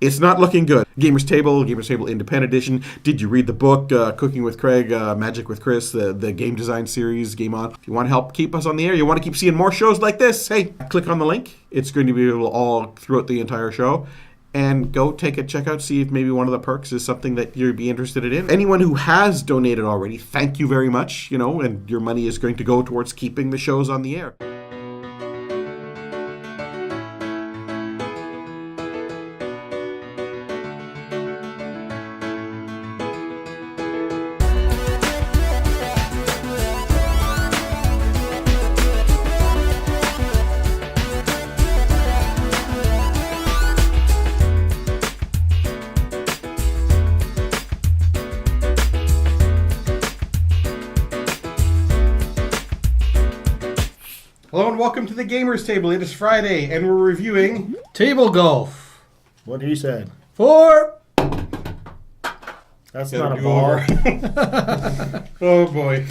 It's not looking good. Gamers Table Independent Edition. Did you read the book, Cooking with Craig, Magic with Chris, the game design series, Game On? If you want to help keep us on the air, you want to keep seeing more shows like this, hey, click on the link. It's going to be available all throughout the entire show. And go take a check out, see if maybe one of the perks is something that you'd be interested in. Anyone who has donated already, thank you very much, and your money is going to go towards keeping the shows on the air. Hello and welcome to the Gamers Table. It is Friday and we're reviewing Table Golf. What he said. 4. That's not a bar. Oh boy.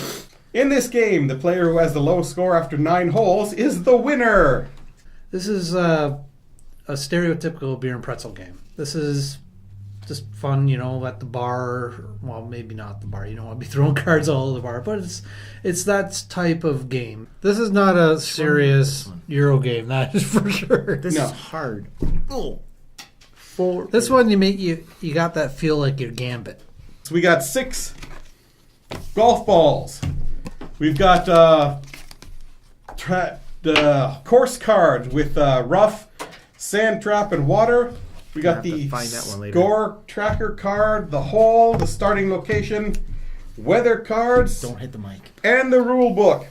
In this game, the player who has the lowest score after 9 holes is the winner. This is a stereotypical beer and pretzel game. This is just fun, at the bar. Well, maybe not the bar. You don't want to be throwing cards all over the bar, but it's that type of game. This is not a serious Euro game, that is for sure. This is hard. Oh. This one you got that feel like your Gambit. So we got 6 golf balls. We've got the course card with rough, sand trap, and water. We got the score tracker card, the hole, the starting location, weather cards. Don't hit the mic. And the rule book.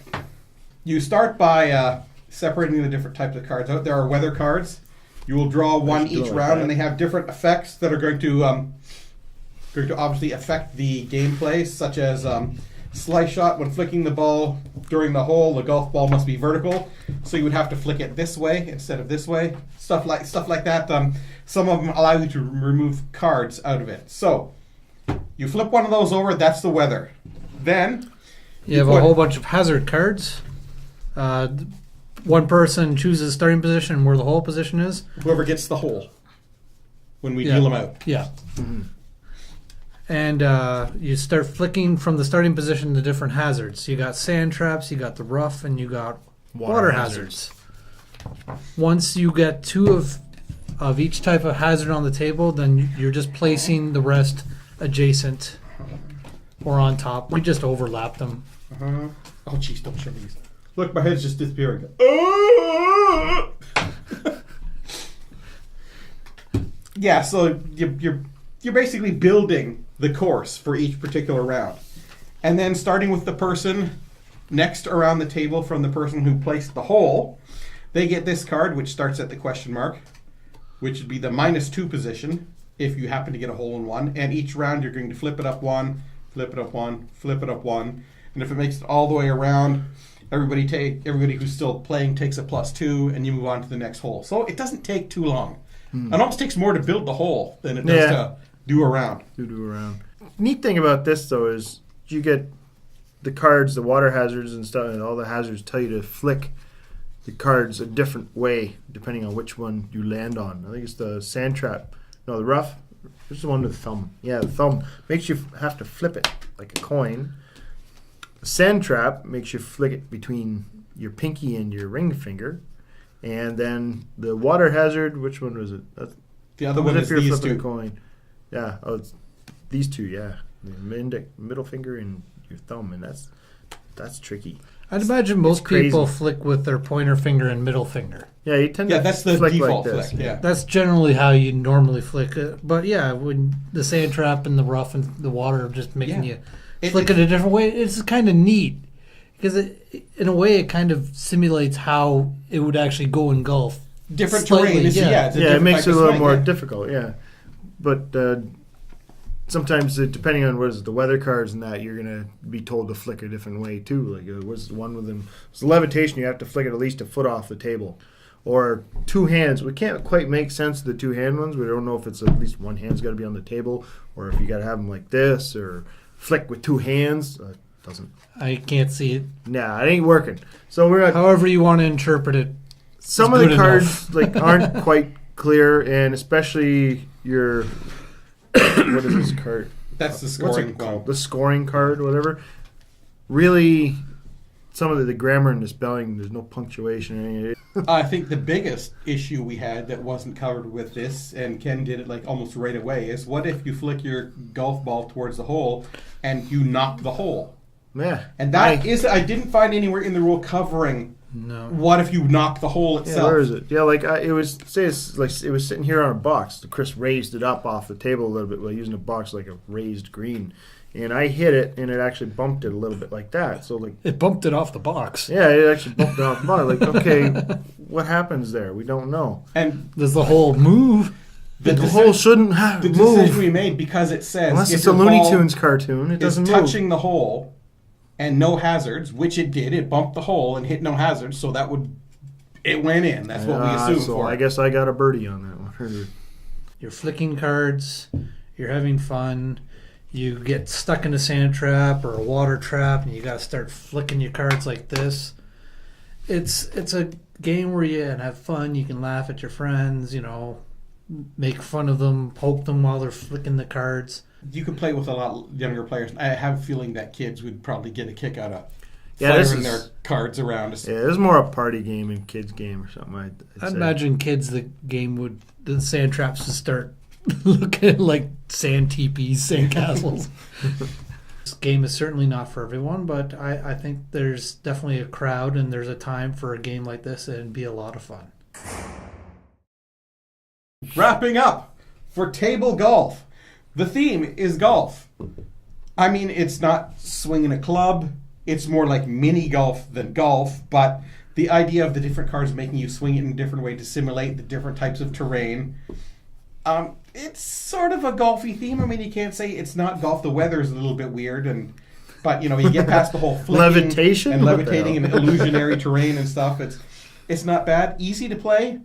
You start by separating the different types of cards out. There are weather cards. You will draw one each round, and they have different effects that are going to obviously affect the gameplay, such as slice shot. When flicking the ball during the hole, the golf ball must be vertical, so you would have to flick it this way instead of this way. Stuff like that. Some of them allow you to remove cards out of it. So you flip one of those over. That's the weather. Then you have a whole bunch of hazard cards. One person chooses starting position where the hole position is. Whoever gets the hole when we deal them out. Yeah. Mm-hmm. And you start flicking from the starting position the different hazards. You got sand traps, you got the rough, and you got water hazards. Once you get 2 of each type of hazard on the table, then you're just placing the rest adjacent or on top. We just overlap them. Uh-huh. Oh, jeez, don't show me these. Look, my head's just disappearing. Yeah, so you're basically building the course for each particular round. And then starting with the person next around the table from the person who placed the hole, they get this card, which starts at the question mark, which would be the -2 position if you happen to get a hole in one. And each round you're going to flip it up 1, flip it up 1, flip it up 1. And if it makes it all the way around, everybody who's still playing takes a +2, and you move on to the next hole. So it doesn't take too long. It almost takes more to build the hole than it does to do a round. Neat thing about this, though, is you get the cards, the water hazards and stuff, and all the hazards tell you to flick the cards a different way depending on which one you land on. I think it's the sand trap. No, the rough. This is the one with the thumb. Yeah, the thumb makes you have to flip it like a coin. The sand trap makes you flick it between your pinky and your ring finger. And then the water hazard, which one was it? The other one is if you're these flipping two. a coin. Yeah, it's these two, yeah. The middle finger and your thumb, and that's tricky. I'd imagine most people flick with their pointer finger and middle finger. Yeah, you tend to that's the flick default like this. flick. Yeah, that's generally how you normally flick it. But yeah, when the sand trap and the rough and the water are just making you flick it a different way, it's kind of neat because in a way it kind of simulates how it would actually go in golf. Different Slightly, terrain. It makes it a little more difficult. Yeah, but sometimes depending on what is the weather cards and that, you're gonna be told to flick a different way too. Like was one with them? It's levitation. You have to flick it at least a foot off the table, or 2 hands. We can't quite make sense of the 2-hand ones. We don't know if it's at least one hand's got to be on the table, or if you got to have them like this, or flick with 2 hands. Doesn't. I can't see it. Nah, it ain't working. So we're however you want to interpret it. Some of the cards aren't quite clear, and especially your what is this card? That's the What's scoring it called? one. The scoring card, whatever. Really, some of the grammar and the spelling, there's no punctuation or anything. I think the biggest issue we had that wasn't covered with this, and Ken did it like almost right away, is what if you flick your golf ball towards the hole and you knock the hole? Yeah. And that I didn't find anywhere in the rule covering what if you knock the hole itself. Yeah, where is it? Yeah, like it was sitting here on a box. Chris raised it up off the table a little bit by using a box like a raised green. And I hit it, and it actually bumped it a little bit like that. So like It bumped it off the box. yeah, it actually bumped it off the box. Like, okay, what happens there? We don't know. And Does the whole move? The hole shouldn't have the move decision we made, because it says unless if it's a your Looney ball Tunes cartoon. It is doesn't move. touching the hole and no hazards, which it did. It bumped the hole and hit no hazards, so it went in. That's what we assumed so for. I guess I got a birdie on that one. You're flicking cards. You're having fun. You get stuck in a sand trap or a water trap, and you got to start flicking your cards like this. It's a game where you can have fun. You can laugh at your friends. Make fun of them, poke them while they're flicking the cards. You could play with a lot younger players. I have a feeling that kids would probably get a kick out of this firing is their cards around. Yeah, this is more a party game and kids game or something. I'd I say. imagine kids, the sand traps would start looking like sand teepees, sand castles. This game is certainly not for everyone, but I think there's definitely a crowd and there's a time for a game like this, and it'd be a lot of fun. Wrapping up for table golf. The theme is golf. I mean, it's not swinging a club. It's more like mini golf than golf, but the idea of the different cards making you swing it in a different way to simulate the different types of terrain. It's sort of a golfy theme. I mean, you can't say it's not golf. The weather is a little bit weird, but you get past the whole flicking levitation and levitating and illusionary terrain and stuff. It's not bad. Easy to play.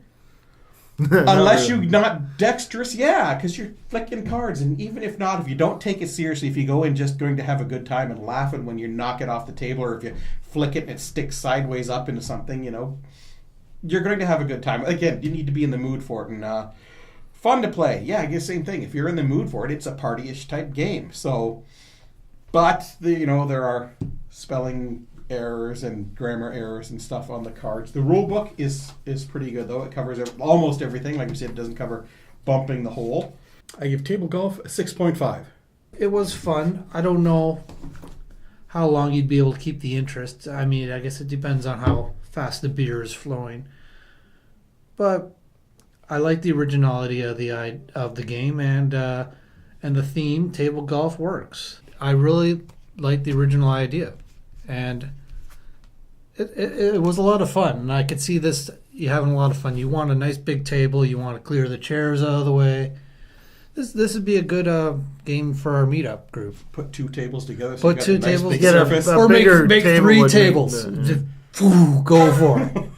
Unless you're not dexterous, yeah, because you're flicking cards. And even if not, if you don't take it seriously, if you go in just going to have a good time and laughing when you knock it off the table, or if you flick it and it sticks sideways up into something, you're going to have a good time. Again, you need to be in the mood for it. And fun to play. Yeah, I guess same thing. If you're in the mood for it, it's a party-ish type game. So, but, there are spelling errors and grammar errors and stuff on the cards. The rule book is pretty good, though. It covers almost everything. Like we said, it doesn't cover bumping the hole. I give table golf a 6.5. It was fun. I don't know how long you'd be able to keep the interest. I mean, I guess it depends on how fast the beer is flowing. But I like the originality of the game, and the theme. Table golf works. I really like the original idea, and it was a lot of fun. And I could see this. You having a lot of fun. You want a nice big table. You want to clear the chairs out of the way. This would be a good game for our meetup group. Put two tables together. So Put two tables together, or make table 3 would tables. make Just, go for it.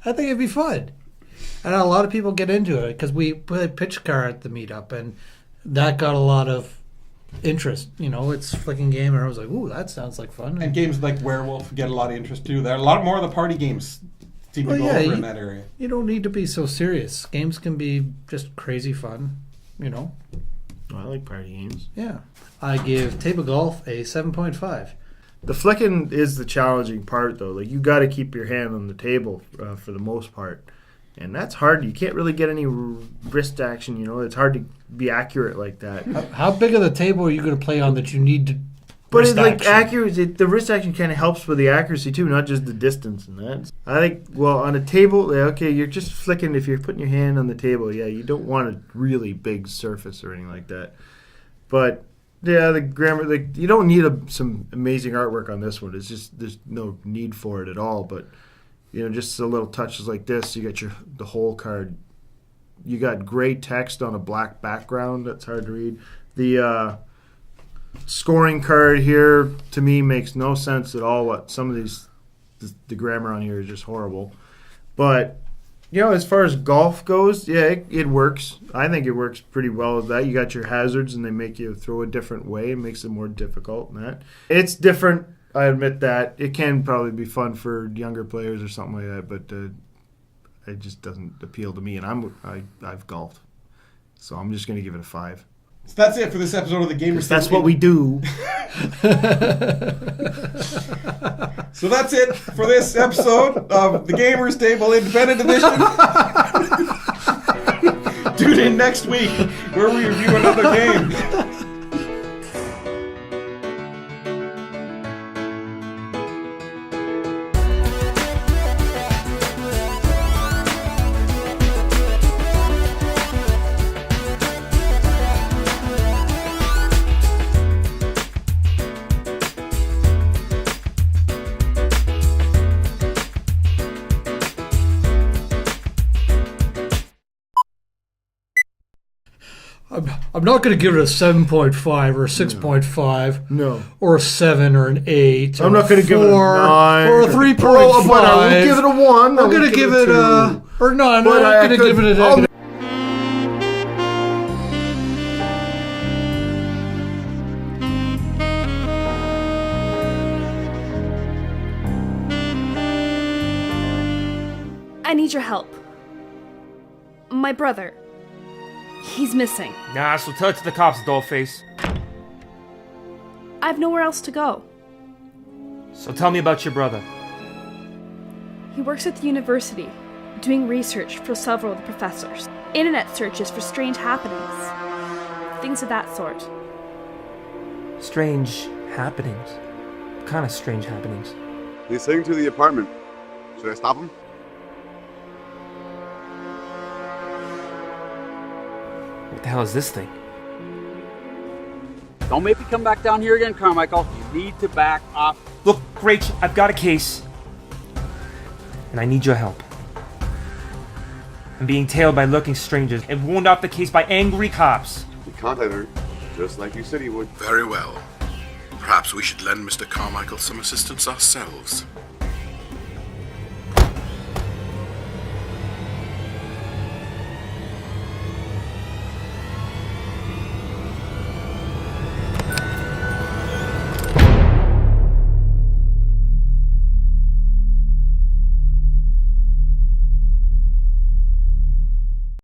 I think it'd be fun. And a lot of people get into it because we played pitch car at the meetup, and that got a lot of interest. It's a flicking game, and I was like, "Ooh, that sounds like fun." And games like Werewolf get a lot of interest too. There are a lot more of the party games seem to go over in that area. You don't need to be so serious. Games can be just crazy fun. I like party games. Yeah, I give table golf a 7.5. The flicking is the challenging part, though. Like, you got to keep your hand on the table for the most part. And that's hard. You can't really get any wrist action, It's hard to be accurate like that. How big of the table are you going to play on that you need to But wrist it's like action? accuracy. The wrist action kind of helps with the accuracy, too, not just the distance and that. I think, on a table, okay, you're just flicking. If you're putting your hand on the table, yeah, you don't want a really big surface or anything like that. But, yeah, the grammar, you don't need some amazing artwork on this one. It's just, there's no need for it at all. But, just a little touches like this. You got the whole card. You got gray text on a black background. That's hard to read. The scoring card here, to me, makes no sense at all. What some of the grammar on here is just horrible. But, as far as golf goes, yeah, it works. I think it works pretty well with that. You got your hazards, and they make you throw a different way. It makes it more difficult than that. It's different. I admit that. It can probably be fun for younger players or something like that, but it just doesn't appeal to me, and I've golfed. So I'm just going to give it a 5. So that's it for this episode of the Gamers. That's what we do. So that's it for this episode of the Gamers Table Independent Edition. Tune in next week where we review another game. I'm not going to give it a 7.5 or a 6.5. No. Or a 7 or an 8. I'm not going to give it a 9. Or a 3.5. But I will give it a 1. I'm going to give it a... Or no, I'm not going to give it a negative. I need your help. My brother. He's missing. Nah, so tell it to the cops, dollface. I have nowhere else to go. So tell me about your brother. He works at the university, doing research for several of the professors. Internet searches for strange happenings. Things of that sort. Strange happenings? What kind of strange happenings? He's heading to the apartment. Should I stop him? What the hell is this thing? Don't make me come back down here again, Carmichael. You need to back off. Look, Rach, I've got a case. And I need your help. I'm being tailed by lurking strangers and warned off the case by angry cops. He contacted her, just like you said he would. Very well. Perhaps we should lend Mr. Carmichael some assistance ourselves.